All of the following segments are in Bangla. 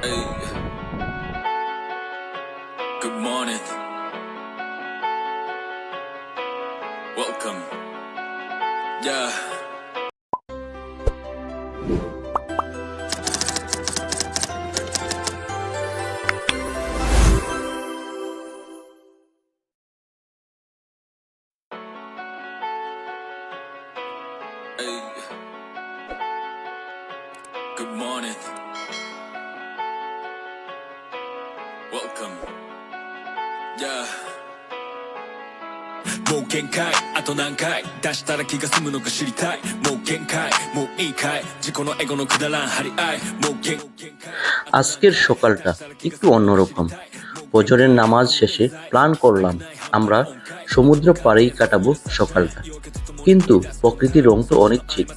Hey, good morning. Welcome. Yeah. Hey, good morning. Welcome. Yeah.もう限界あと何回出したら気が済むのか知りたいもう限界もういいかい自己のエゴのくだらん張り合いもう限界 আজকের সকালটা একটু অন্যরকম। ফজরের নামাজ শেষে প্ল্যান করলাম আমরা সমুদ্র পাড়েই কাটাবো সকালটা, কিন্তু প্রকৃতির রং তো অনিশ্চিত।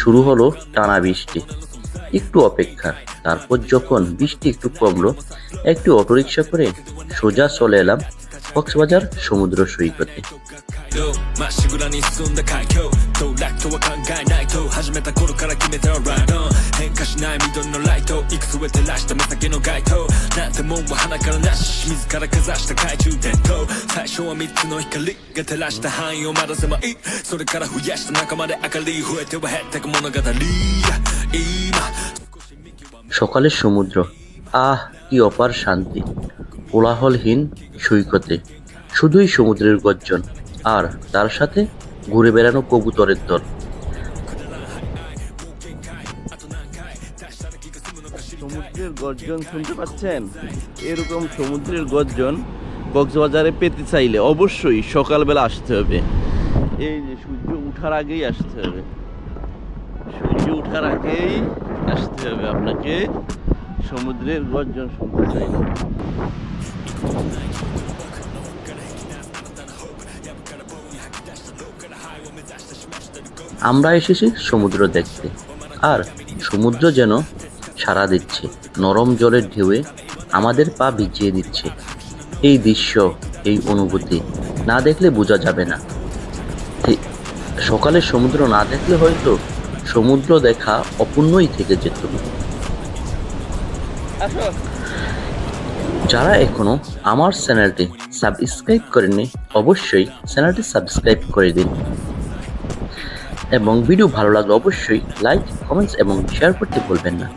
শুরু হলো টানা বৃষ্টি, একটু অপেক্ষা, তারপর যখন বৃষ্টি একটু কমলো একটু অটোরিকশা করে সোজা চলে এলাম কক্সবাজার সমুদ্র সৈকতে। まっしぐらに進んだ海峡と楽とは考えないと始めた頃から決めたライド変化しない緑のライトいくつ上照らした目先の街灯なんてもんは鼻からなし自らかざした懐中電灯最初は三つの光が照らした範囲をまだ狭いそれから増やした中まで明かり増えては減ってく物語今 সকালের সমুদ্র, আহ কি অপার শান্তি। কোলাহলহীন সৈকতে শুধুই সমুদ্রের গর্জন আর তার সাথে ঘুরে বেড়ানো কবুতরের দল। সমুদ্রের গর্জন শুনতে পাচ্ছেন? এরকম সমুদ্রের গর্জন কক্সবাজারে পেতে চাইলে অবশ্যই সকালবেলা আসতে হবে। এই যে সূর্য ওঠার আগেই আসতে হবে, সূর্য ওঠার আগেই আসতে হবে আপনাকে সমুদ্রের গর্জন শুনতে চাইলে। আমরা এসেছি সমুদ্র দেখতে, আর সমুদ্র যেন সাড়া দিচ্ছে, নরম জলের ঢেউয়ে আমাদের পা ভিজিয়ে দিচ্ছে। এই দৃশ্য, এই অনুভূতি না দেখলে বোঝা যাবে না। সকালে সমুদ্র না দেখলে হয়তো সমুদ্র দেখা অপূর্ণই থেকে যেত। যারা এখনো আমার চ্যানেলটি সাবস্ক্রাইব করেননি অবশ্যই চ্যানেলটি সাবস্ক্রাইব করে দিন, এবং ভিডিও ভালো লাগলে অবশ্যই লাইক, কমেন্টস এবং শেয়ার করতে ভুলবেন না।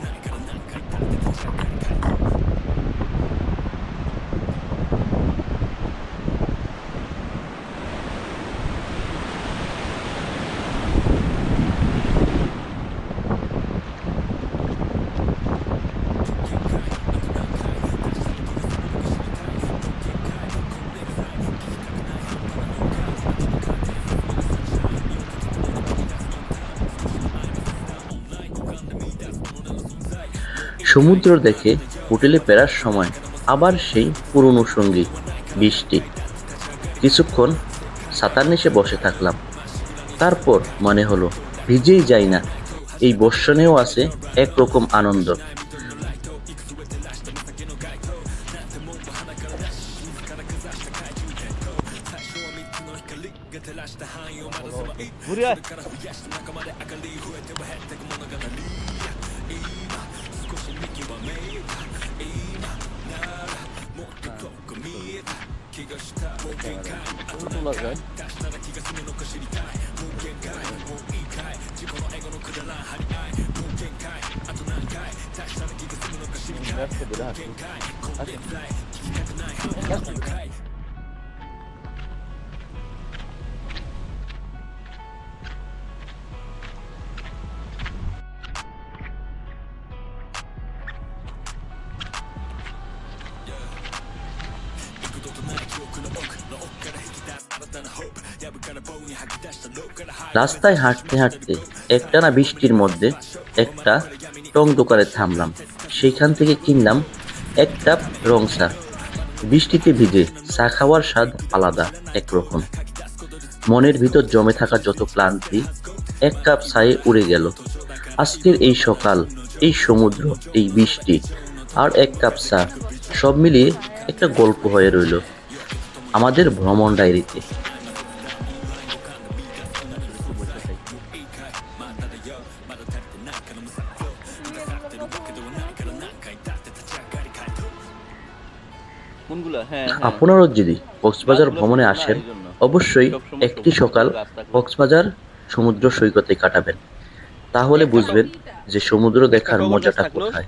সমুদ্র দেখে হোটেলে ফেরার সময় আবার সেই পুরনো সঙ্গী বৃষ্টি। কিছুক্ষণ ছাতার নিচে বসে থাকলাম, তারপর মনে হলো ভিজেই যাই না, এই বর্ষণেও আছে একরকম আনন্দ। রাস্তায় হাঁটতে হাঁটতে একটানা বৃষ্টির মধ্যে একটা টং দোকানে থামলাম। সেইখান থেকে কিনলাম এক কাপ রং চা। বৃষ্টিতে ভিজে চা খাওয়ার স্বাদ আলাদা একরকম। মনের ভিতর জমে থাকা যত ক্লান্তি এক কাপ চায়ে উড়ে গেল। আজকের এই সকাল, এই সমুদ্র, এই বৃষ্টি আর এক কাপ চা সব মিলিয়ে একটা গল্প হয়ে রইল আমাদের ভ্রমণ ডায়েরিতে। কোনগুলা? হ্যাঁ, আপনারাও যদি কক্সবাজার ভ্রমণে আসেন অবশ্যই একটি সকাল কক্সবাজার সমুদ্র সৈকতে কাটাবেন, তাহলে বুঝবেন যে সমুদ্র দেখার মজাটা কোথায়।